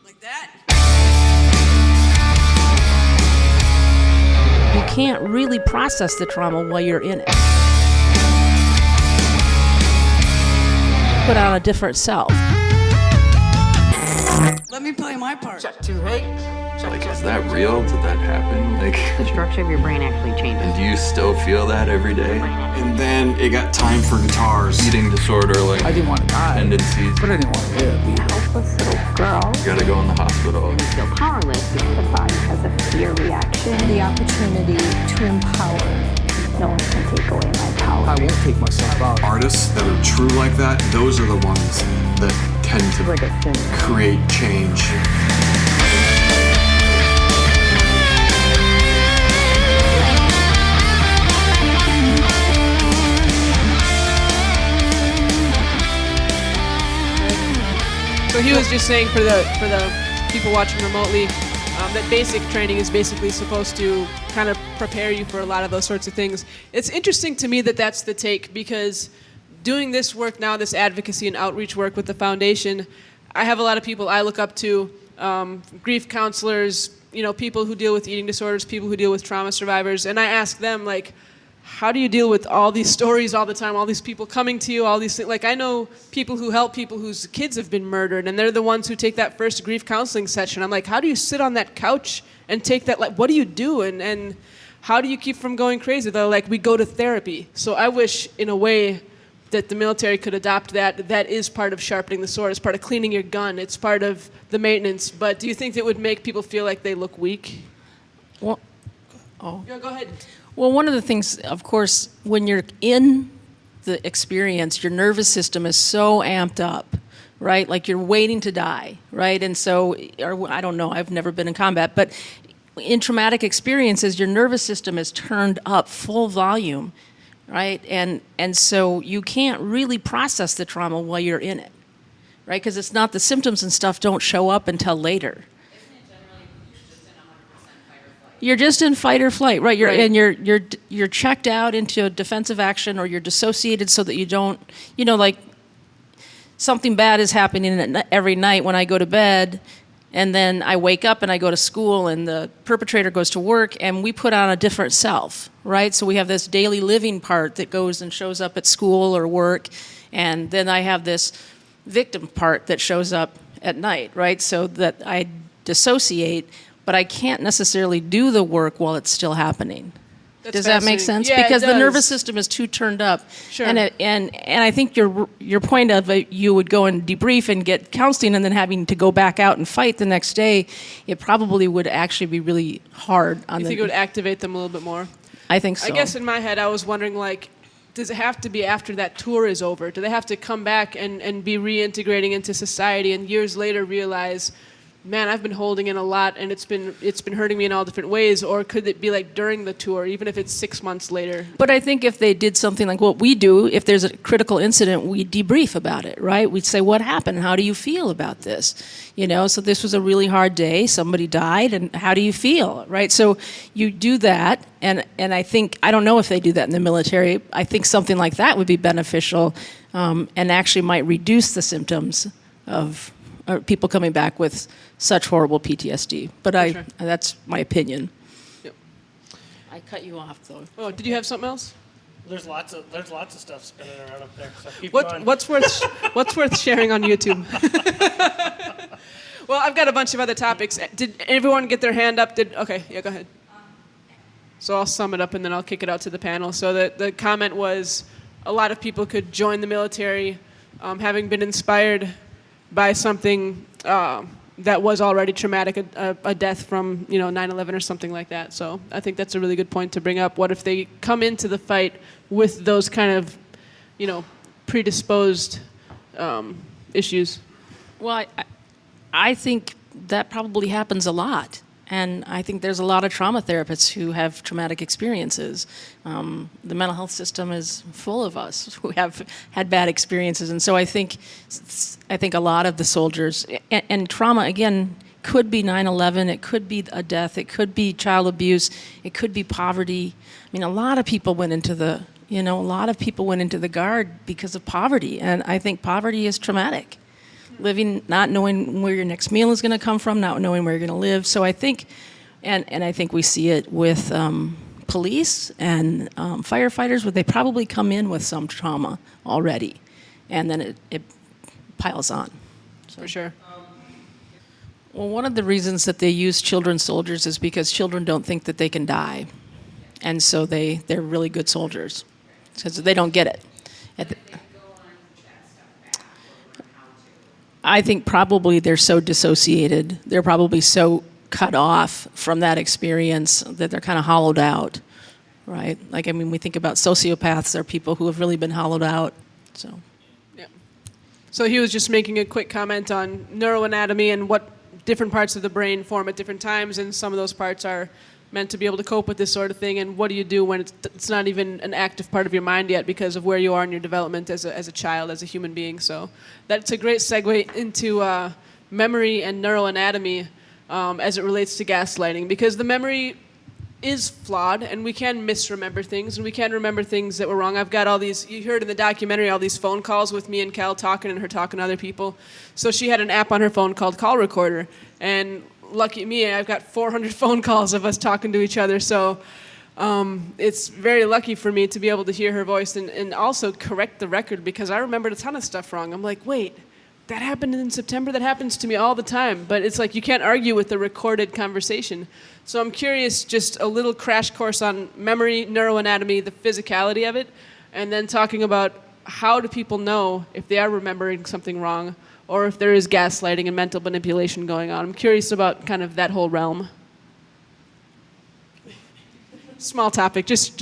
Like that. You can't really process the trauma while you're in it. Put on a different self. Let me play my part. Check 2, hey. Like, is that real? Did that happen? Like, The structure of your brain actually changes. and do you still feel that every day? And then it got time for guitars. Eating disorder, like I didn't want to die, tendencies. but I didn't want to live either. Helpless little girl. You gotta go in the hospital. You feel powerless because the body has a fear reaction. The opportunity to empower. No one can take away my power. I won't take myself out. Artists that are true like that, those are the ones that tend to create change. So he was just saying for the people watching remotely, that basic training is basically supposed to kind of prepare you for a lot of those sorts of things. It's interesting to me that that's the take, because doing this work now, this advocacy and outreach work with the foundation, I have a lot of people I look up to, grief counselors, people who deal with eating disorders, people who deal with trauma survivors, and I ask them, like, how do you deal with all these stories all the time, all these people coming to you, all these things? Like, I know people who help people whose kids have been murdered, and they're the ones who take that first grief counseling session. I'm like, how do you sit on that couch and take that, like, what do you do? And how do you keep from going crazy? They're like, we go to therapy. So I wish, in a way, that the military could adopt that. That is part of sharpening the sword. It's part of cleaning your gun. It's part of the maintenance. But do you think that would make people feel like they look weak? Well, Yeah, go ahead. Well, one of the things, of course, when you're in the experience, your nervous system is so amped up, right? Like you're waiting to die, right? And so, or I don't know, I've never been in combat, but in traumatic experiences, your nervous system is turned up full volume, right? And so you can't really process the trauma while you're in it, right? Because it's not, the symptoms and stuff don't show up until later. You're just in fight or flight, right? And you're checked out into defensive action, or you're dissociated so that you don't, like something bad is happening every night when I go to bed, and then I wake up and I go to school, and the perpetrator goes to work, and we put on a different self, right? So we have this daily living part that goes and shows up at school or work, and then I have this victim part that shows up at night, right? So that I dissociate, but I can't necessarily do the work while it's still happening. Does that make sense? Yeah, because it the does. nervous system is too turned up. Sure. And I think your point of you would go and debrief and get counseling, and then having to go back out and fight the next day, it probably would actually be really hard on You think it would activate them a little bit more? I think so. I guess in my head I was wondering, like, does it have to be after that tour is over? Do they have to come back and be reintegrating into society, and years later realize, man, I've been holding in a lot, and it's been hurting me in all different ways? Or could it be like during the tour, even if it's 6 months later? But I think if they did something like what we do, if there's a critical incident, we debrief about it, right? We'd say, what happened? How do you feel about this? So this was a really hard day. Somebody died, and how do you feel, right? So you do that, and I think, I don't know if they do that in the military. I think something like that would be beneficial, and actually might reduce the symptoms of people coming back with such horrible PTSD. But Sure. That's my opinion. Yep. I cut you off, though. Oh, did you have something else? There's lots of stuff spinning around up there. So keep What's going. what's worth sharing on YouTube? Well, I've got a bunch of other topics. Did everyone get their hand up? Okay, yeah, go ahead. So I'll sum it up, and then I'll kick it out to the panel. So the comment was, a lot of people could join the military, having been inspired by something that was already traumatic, a death from 9/11 or something like that. So I think that's a really good point to bring up. What if they come into the fight with those kind of predisposed issues? Well, I think that probably happens a lot. And I think there's a lot of trauma therapists who have traumatic experiences. The mental health system is full of us who have had bad experiences. And so I think a lot of the soldiers, and trauma, again, could be 9/11, it could be a death, it could be child abuse, it could be poverty. I mean, a lot of people went into the Guard because of poverty. And I think poverty is traumatic. living, not knowing where your next meal is going to come from, not knowing where you're going to live. So I think, and I think we see it with police and firefighters, where they probably come in with some trauma already, and then it piles on. For sure. Well, one of the reasons that they use children soldiers is because children don't think that they can die. And so they're really good soldiers because they don't get it. I think probably they're so dissociated. They're probably so cut off from that experience that they're kind of hollowed out, right? Like, I mean, we think about sociopaths are people who have really been hollowed out, so. Yeah. So he was just making a quick comment on neuroanatomy and what different parts of the brain form at different times, and some of those parts are meant to be able to cope with this sort of thing, and what do you do when it's not even an active part of your mind yet because of where you are in your development as a child, as a human being. So that's a great segue into memory and neuroanatomy as it relates to gaslighting, because the memory is flawed, and we can misremember things, and we can remember things that were wrong. I've got all these, you heard in the documentary, all these phone calls with me and Kel talking and her talking to other people. So she had an app on her phone called Call Recorder, and lucky me, I've got 400 phone calls of us talking to each other. So it's very lucky for me to be able to hear her voice and also correct the record, because I remembered a ton of stuff wrong. I'm like, wait, that happened in September? That happens to me all the time. But it's like you can't argue with the recorded conversation. So I'm curious, just a little crash course on memory, neuroanatomy, the physicality of it, and then talking about how do people know if they are remembering something wrong or if there is gaslighting and mental manipulation going on. I'm curious about kind of that whole realm. Small topic, just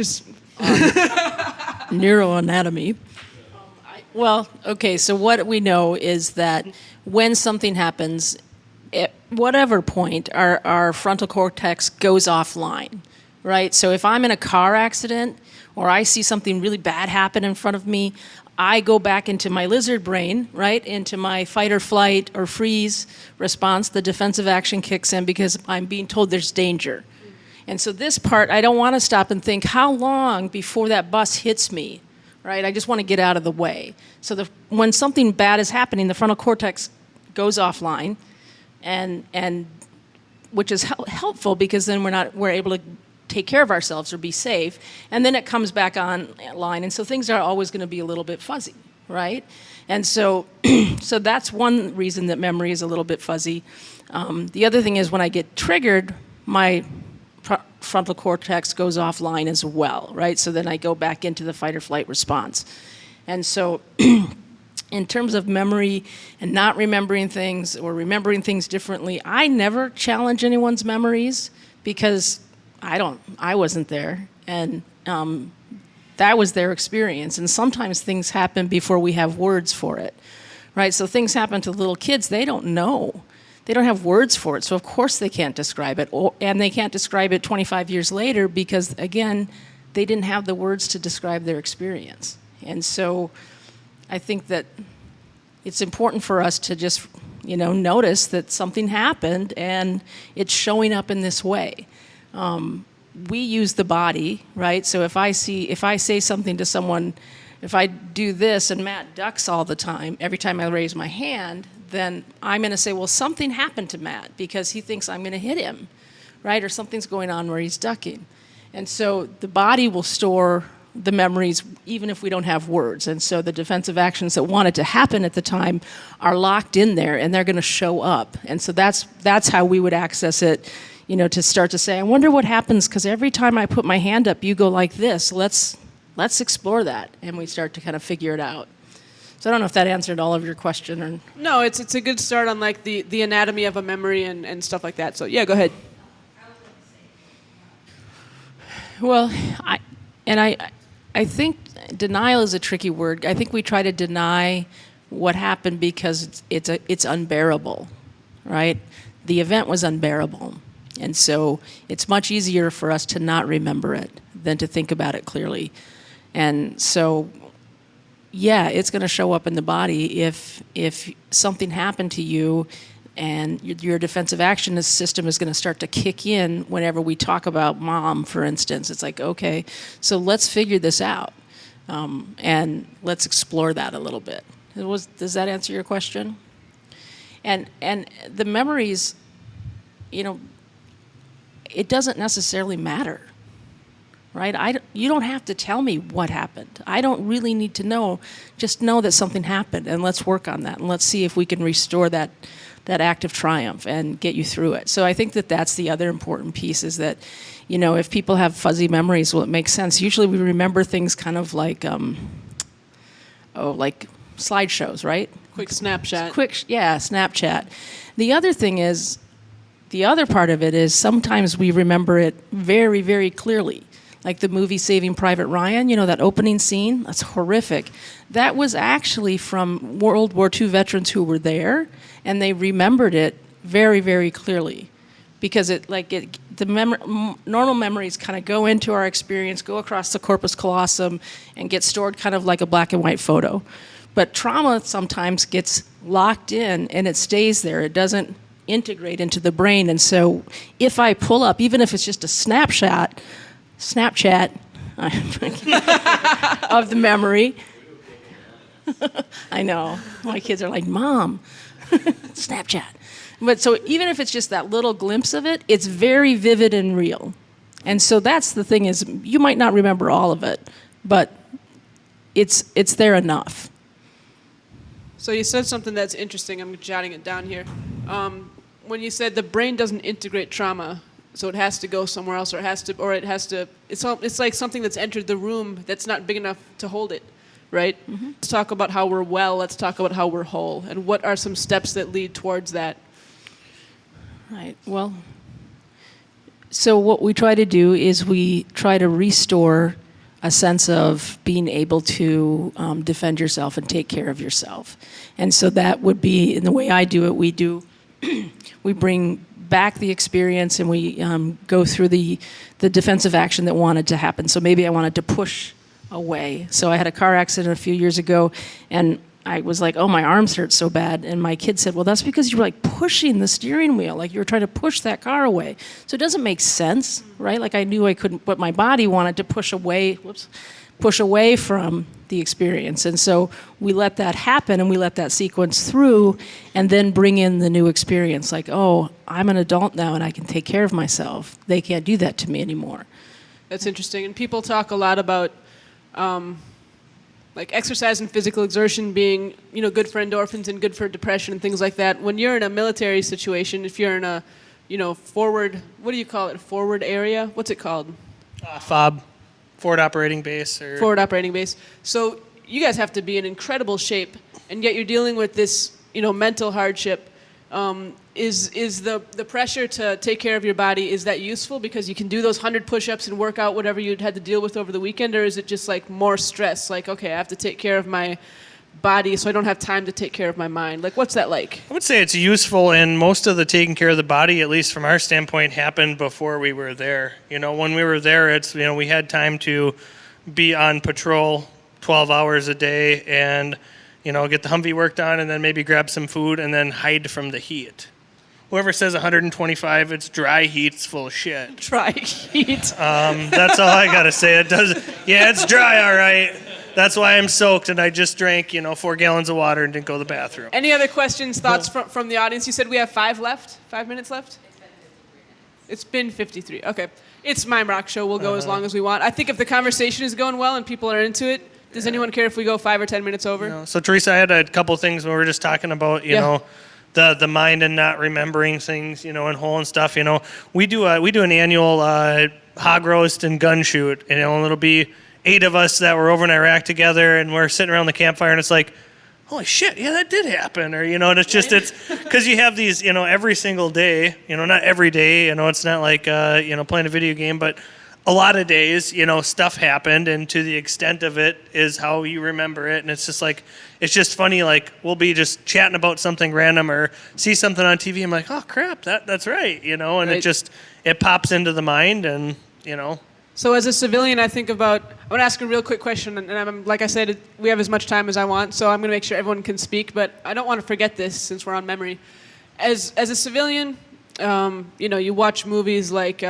Neuroanatomy. Well, okay, so what we know is that when something happens, at whatever point, our frontal cortex goes offline, right? So if I'm in a car accident or I see something really bad happen in front of me, I go back into my lizard brain, right, into my fight or flight or freeze response. The defensive action kicks in because I'm being told there's danger. And so this part, I don't want to stop and think, how long before that bus hits me, right? I just want to get out of the way. So when something bad is happening, the frontal cortex goes offline, and which is helpful because then we're able to take care of ourselves or be safe, and then it comes back online, and so things are always going to be a little bit fuzzy, right? And so so that's one reason that memory is a little bit fuzzy. The other thing is when I get triggered, my frontal cortex goes offline as well, right? So then I go back into the fight or flight response. And so in terms of memory and not remembering things or remembering things differently, I never challenge anyone's memories because I wasn't there, and that was their experience. And sometimes things happen before we have words for it, right? So things happen to little kids, they don't know. They don't have words for it, so of course they can't describe it. And they can't describe it 25 years later because, again, they didn't have the words to describe their experience. And so I think that it's important for us to just, notice that something happened and it's showing up in this way. We use the body, right? So if I say something to someone, if I do this and Matt ducks all the time, every time I raise my hand, then I'm going to say, well, something happened to Matt because he thinks I'm going to hit him, right? Or something's going on where he's ducking. And so the body will store the memories even if we don't have words. And so the defensive actions that wanted to happen at the time are locked in there, and they're going to show up. And so that's how we would access it, to start to say, I wonder what happens because every time I put my hand up, you go like this. Let's explore that. And we start to kind of figure it out. So I don't know if that answered all of your question. Or No, it's a good start on like the anatomy of a memory and stuff like that. So yeah, go ahead. Well, I think denial is a tricky word. I think we try to deny what happened because it's unbearable, right? The event was unbearable. And so it's much easier for us to not remember it than to think about it clearly. And so, yeah, it's going to show up in the body if something happened to you, and your defensive action system is going to start to kick in whenever we talk about mom, for instance. It's like, okay, so let's figure this out, and let's explore that a little bit. Does that answer your question? And the memories, it doesn't necessarily matter, right? You don't have to tell me what happened. I don't really need to know. Just know that something happened, and let's work on that, and let's see if we can restore that act of triumph and get you through it. So I think that that's the other important piece, is that, if people have fuzzy memories, well, it makes sense. Usually we remember things kind of like, like slideshows, right? Quick snapshot. Snapchat. The other part of it is sometimes we remember it very, very clearly. Like the movie Saving Private Ryan, that opening scene, that's horrific. That was actually from World War II veterans who were there, and they remembered it very, very clearly. Because normal memories kind of go into our experience, go across the corpus callosum, and get stored kind of like a black and white photo. But trauma sometimes gets locked in, and it stays there. It doesn't integrate into the brain. And so if I pull up, even if it's just a Snapchat of the memory. I know. My kids are like, Mom, Snapchat. But so even if it's just that little glimpse of it, it's very vivid and real. And so that's the thing, is you might not remember all of it, but it's there enough. So you said something that's interesting. I'm jotting it down here. When you said the brain doesn't integrate trauma, so it has to go somewhere else, it's like something that's entered the room that's not big enough to hold it, right? Mm-hmm. Let's talk about how we're well. Let's talk about how we're whole, and what are some steps that lead towards that? Right. Well, so what we try to do is we try to restore a sense of being able to defend yourself and take care of yourself. And so that would be, in the way I do it, we bring back the experience, and we go through the defensive action that wanted to happen. So maybe I wanted to push away. So I had a car accident a few years ago, and I was like, oh, my arms hurt so bad. And my kid said, well, that's because you were like pushing the steering wheel, like you were trying to push that car away. So it doesn't make sense, right? Like I knew I couldn't, but my body wanted to push away from the experience. And so we let that happen, and we let that sequence through, and then bring in the new experience. Like, oh, I'm an adult now, and I can take care of myself. They can't do that to me anymore. That's interesting. And people talk a lot about like exercise and physical exertion being, good for endorphins and good for depression and things like that. When you're in a military situation, if you're in a, forward, what do you call it? Forward area? What's it called? FOB, forward operating base. Forward operating base. So you guys have to be in incredible shape, and yet you're dealing with this, mental hardship. Is the pressure to take care of your body, is that useful because you can do those 100 push-ups and work out whatever you'd had to deal with over the weekend, or is it just like more stress? Like, okay, I have to take care of my body, so I don't have time to take care of my mind. Like, what's that like? I would say it's useful, and most of the taking care of the body, at least from our standpoint, happened before we were there. When we were there, it's, we had time to be on patrol 12 hours a day and, get the Humvee worked on, and then maybe grab some food and then hide from the heat. Whoever says 125, it's dry heat, it's full of shit. Dry heat. That's all I gotta say. It's dry, all right. That's why I'm soaked, and I just drank, 4 gallons of water and didn't go to the bathroom. Any other questions, thoughts from the audience? You said we have 5 minutes left? It's been 53. Okay. It's my rock show. We'll go as long as we want. I think if the conversation is going well and people are into it, does anyone care if we go 5 or 10 minutes over? So, Teresa, I had a couple things when we were just talking about, you know, the mind and not remembering things, and whole and stuff. We do an annual hog roast and gun shoot, and it'll be 8 of us that were over in Iraq together, and we're sitting around the campfire, and it's like, holy shit, yeah, that did happen. Or, and it's because you have these, every single day, not every day, it's not like, playing a video game, but a lot of days, stuff happened, and to the extent of it is how you remember it. And it's just like, it's just funny, like, we'll be just chatting about something random or see something on TV. I'm like, oh, crap, that's right, and right. It pops into the mind, and, So as a civilian, I think about, I want to ask a real quick question, and I'm, like I said, we have as much time as I want, so I'm going to make sure everyone can speak, but I don't want to forget this since we're on memory. As a civilian, you watch movies like,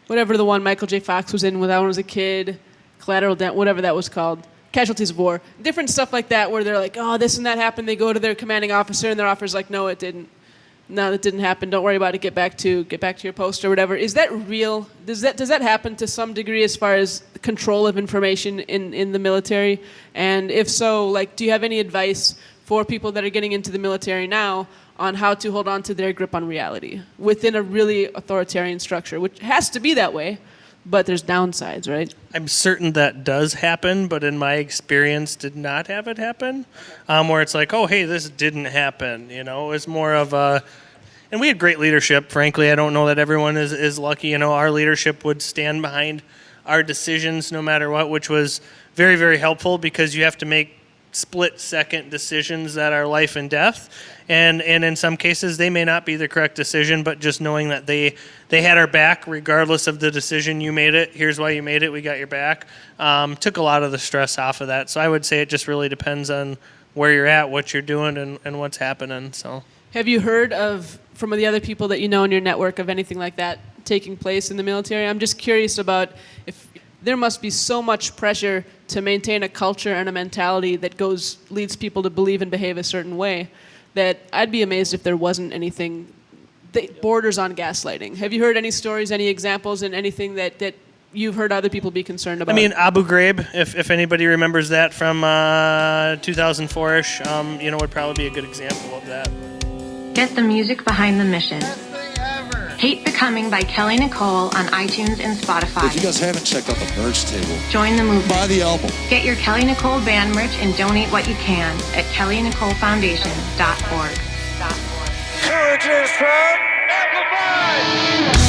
whatever the one Michael J. Fox was in when I was a kid, Collateral Damage, whatever that was called. casualties of war, different stuff like that, where they're like, oh, this and that happened. They go to their commanding officer, and their officer's like, no, it didn't. No, that didn't happen. Don't worry about it. Get back to your post or whatever. Is that real? Does that happen to some degree as far as control of information in the military? And if so, like, do you have any advice for people that are getting into the military now on how to hold on to their grip on reality within a really authoritarian structure, which has to be that way, but there's downsides, right? I'm certain that does happen, but in my experience, did not have it happen. Where it's like, oh, hey, this didn't happen. You know, it's more of a, and we had great leadership. Frankly, I don't know that everyone is lucky. You know, our leadership would stand behind our decisions no matter what, which was very, very helpful because you have to make split-second decisions that are life and death. And in some cases, they may not be the correct decision, but just knowing that they had our back regardless of the decision you made it. Here's why you made it. We got your back. Took a lot of the stress off of that. So I would say it just really depends on where you're at, what you're doing, and what's happening. So, have you heard of, from the other people that you know in your network, of anything like that taking place in the military? I'm just curious about if there must be so much pressure to maintain a culture and a mentality that leads people to believe and behave a certain way, that I'd be amazed if there wasn't anything that borders on gaslighting. Have you heard any stories, any examples, and anything that you've heard other people be concerned about? I mean, Abu Ghraib, if anybody remembers that from 2004-ish, would probably be a good example of that. Get the music behind the mission. Hate Becoming by Kelly Nicole on iTunes and Spotify. If you guys haven't checked out the merch table, join the movement. Buy the album. Get your Kelly Nicole band merch and donate what you can at kellynicolefoundation.org. Amplified!